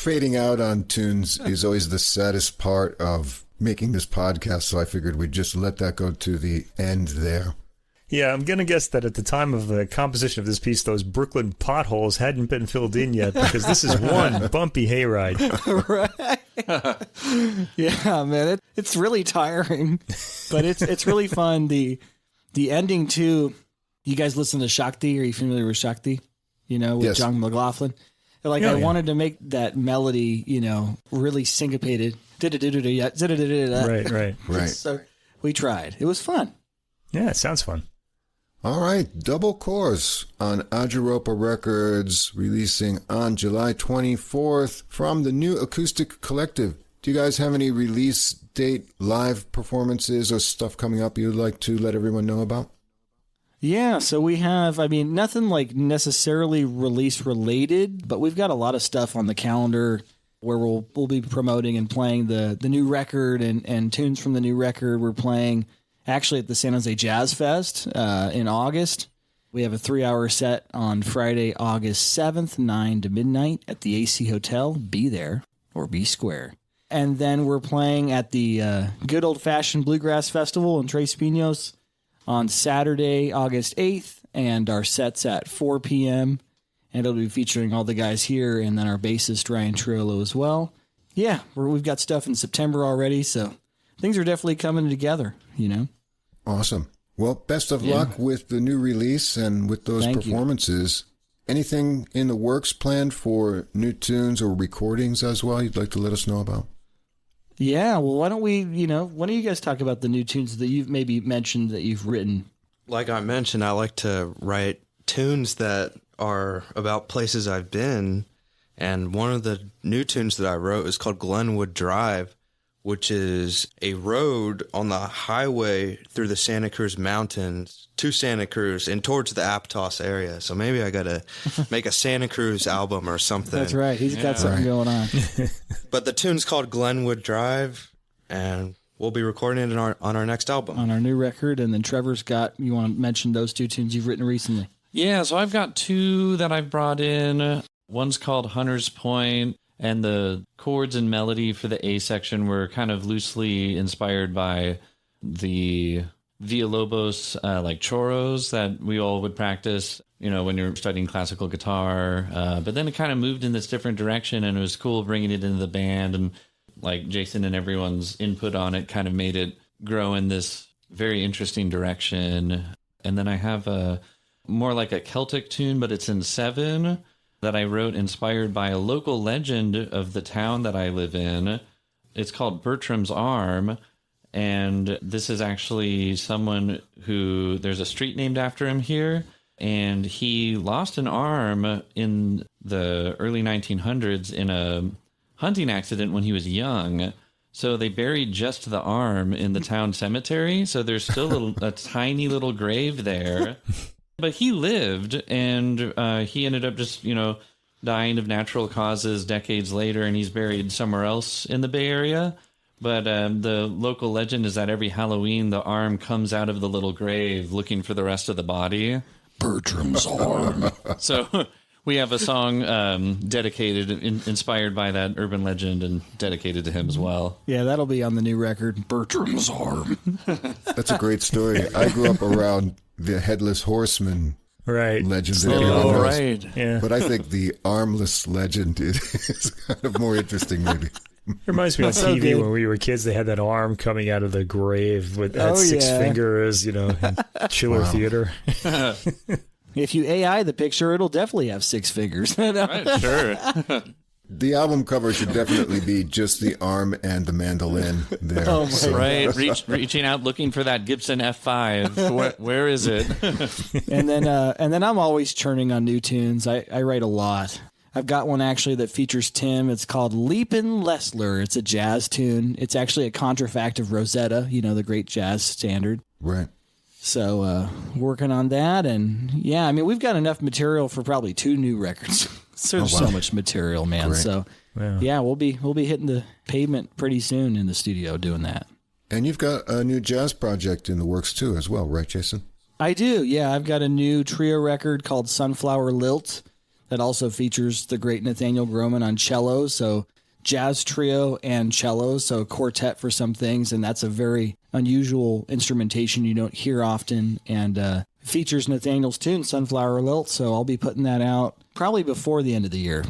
fading out on tunes is always the saddest part of making this podcast, so I figured we'd just let that go to the end there. Yeah, I'm going to guess that at the time of the composition of this piece, those Brooklyn potholes hadn't been filled in yet, because this is one bumpy hayride. Right. Yeah, man, it's really tiring, but it's really fun. The ending, too, you guys listen to Shakti? Are you familiar with Shakti? You know, with Yes. John McLaughlin? Like, I wanted to make that melody, you know, really syncopated. Right. So we tried. It was fun. Yeah, it sounds fun. All right, Double Course on Adhyâropa Records, releasing on July 24th from the new Acoustic Collective. Do you guys have any release date, live performances, or stuff coming up you'd like to let everyone know about? Yeah, so we have, nothing like necessarily release related, but we've got a lot of stuff on the calendar where we'll be promoting and playing the new record and tunes from the new record. We're playing actually at the San Jose Jazz Fest in August. We have a 3-hour set on Friday, August 7th, 9 to midnight at the AC Hotel. Be there or be square. And then we're playing at the Good Old Fashioned Bluegrass Festival in Tres Pinos on Saturday, August 8th, and our set's at 4 p.m., and it'll be featuring all the guys here and then our bassist, Ryan Triolo, as well. Yeah, we've got stuff in September already, so things are definitely coming together, you know. Awesome. Well, best of luck with the new release and with those performances. Anything in the works planned for new tunes or recordings as well you'd like to let us know about? Yeah, well, why don't you guys talk about the new tunes that you've maybe mentioned that you've written? Like I mentioned, I like to write tunes that are about places I've been. And one of the new tunes that I wrote is called Glenwood Drive, which is a road on the highway through the Santa Cruz Mountains to Santa Cruz and towards the Aptos area. So maybe I got to make a Santa Cruz album or something. That's right. He's got something going on. But the tune's called Glenwood Drive, and we'll be recording it on our next album. On our new record. And then Trevor's you want to mention those two tunes you've written recently? Yeah, so I've got two that I've brought in. One's called Hunter's Point, and the chords and melody for the A section were kind of loosely inspired by the Villalobos like choros that we all would practice, you know, when you're studying classical guitar. But then it kind of moved in this different direction, and it was cool bringing it into the band, and like Jason and everyone's input on it kind of made it grow in this very interesting direction. And then I have a more like a Celtic tune, but it's in 7 that I wrote inspired by a local legend of the town that I live in. It's called Bertram's Arm. And this is actually someone who, there's a street named after him here. And he lost an arm in the early 1900s in a hunting accident when he was young. So they buried just the arm in the town cemetery. So there's still a tiny little grave there. But he lived, and he ended up just, dying of natural causes decades later, and he's buried somewhere else in the Bay Area. But the local legend is that every Halloween, the arm comes out of the little grave looking for the rest of the body. Bertram's Arm. So we have a song dedicated, inspired by that urban legend, and dedicated to him as well. Yeah, that'll be on the new record, Bertram's Arm. That's a great story. I grew up around the Headless Horseman legend. Oh, right. Yeah. But I think the armless legend is kind of more interesting, maybe. It reminds me on So TV good. when we were kids, they had that arm coming out of the grave with that 6 fingers, in Chiller Theater. If you AI the picture, it'll definitely have 6 fingers. Right, sure. The album cover should definitely be just the arm and the mandolin there. Oh, my So- Right, reaching out, looking for that Gibson F5. Where is it? And then I'm always churning on new tunes. I write a lot. I've got one actually that features Tim. It's called Leapin' Lessler. It's a jazz tune. It's actually a contrafact of Rosetta, the great jazz standard. Right. So working on that, and yeah, we've got enough material for probably 2 new records. So there's so much material, man. Great. So yeah, we'll be hitting the pavement pretty soon in the studio doing that. And you've got a new jazz project in the works too as well, right, Jason? I do. Yeah, I've got a new trio record called Sunflower Lilt that also features the great Nathaniel Groman on cello. So jazz trio and cello, so quartet for some things, and that's a very unusual instrumentation you don't hear often, and features Nathaniel's tune, Sunflower Lilt, so I'll be putting that out probably before the end of the year.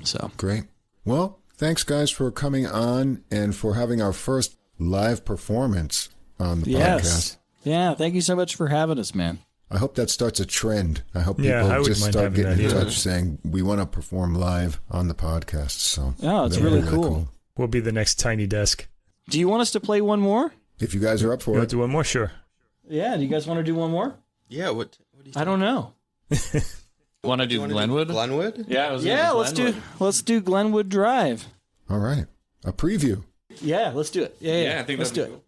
So Great. Well, thanks, guys, for coming on and for having our first live performance on the podcast. Yeah, thank you so much for having us, man. I hope that starts a trend. I hope Yeah, people I wouldn't just mind start having getting in that, yeah. touch saying, we want to perform live on the podcast. So Oh, it's that'd be really cool. We'll be the next Tiny Desk. Do you want us to play one more? If you guys are up You for want it. to do one more? Sure. Yeah, do you guys want to do one more? Yeah, what do you think? I don't know. Want to do Glenwood? Glenwood? Yeah, I was Yeah, gonna let's do Glenwood Drive. All right. A preview. Yeah, let's do it. Yeah, Yeah, I think let's do that'd it. be cool.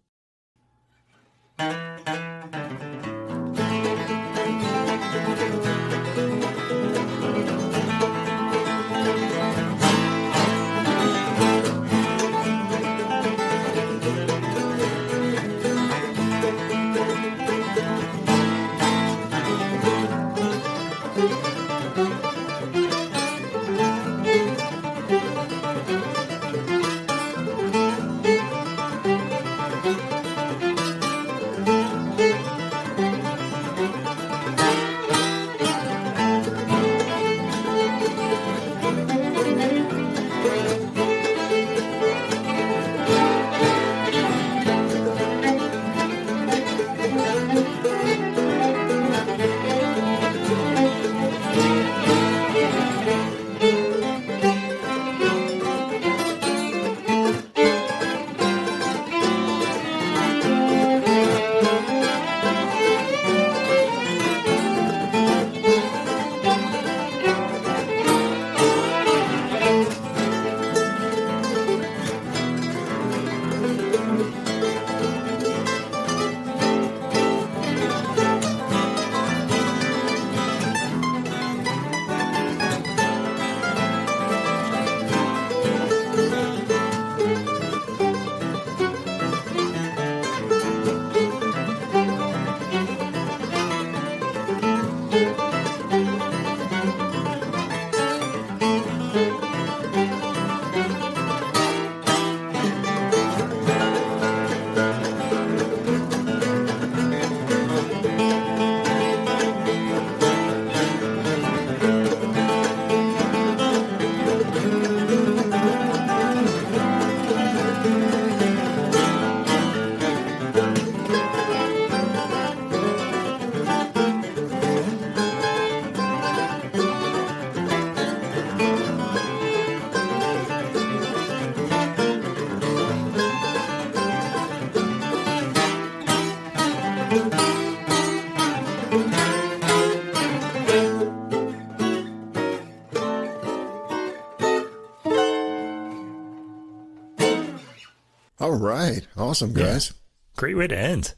All right. Awesome, guys. Great way to end.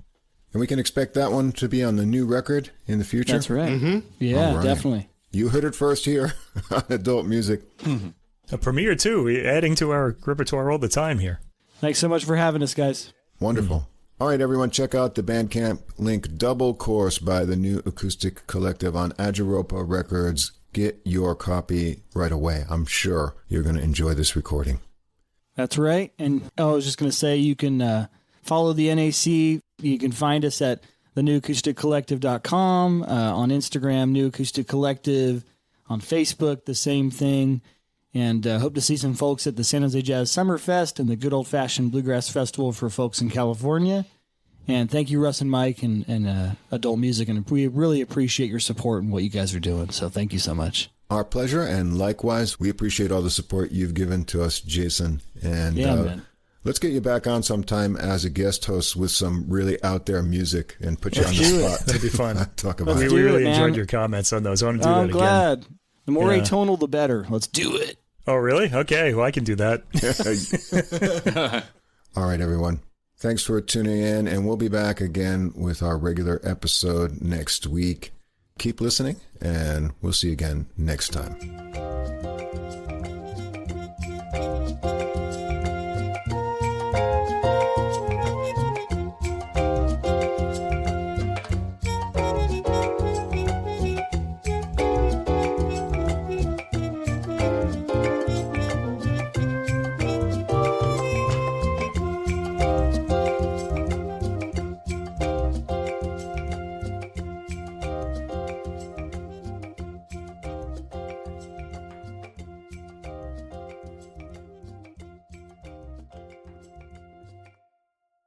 And we can expect that one to be on the new record in the future. That's right. Mm-hmm. Yeah, All right. definitely. You heard it first here on Adult Music. A premiere, too. We're adding to our repertoire all the time here. Thanks so much for having us, guys. Wonderful. All right, everyone, check out the Bandcamp link, Double Course by the new Acoustic Collective on Adhyâropa Records. Get your copy right away. I'm sure you're going to enjoy this recording. That's right. And I was just going to say you can follow the NAC. You can find us at thenewacousticcollective.com, on Instagram, New Acoustic Collective, on Facebook, the same thing. And hope to see some folks at the San Jose Jazz Summerfest and the Good Old Fashioned Bluegrass Festival for folks in California. And thank you, Russ and Mike, and Adult Music. And we really appreciate your support and what you guys are doing. So thank you so much. Our pleasure, and likewise, we appreciate all the support you've given to us, Jason. And Man. let's get you back on sometime as a guest host with some really out there music and put you on the do it. spot. That'd be fun. Talk about Let's it. do We really it, man. enjoyed your comments on those. I want to do I'm that glad. The more Yeah. atonal, the better. Let's do it. again. Oh, really? Okay. Well, I can do that. All right, everyone. Thanks for tuning in, and we'll be back again with our regular episode next week. Keep listening, and we'll see you again next time.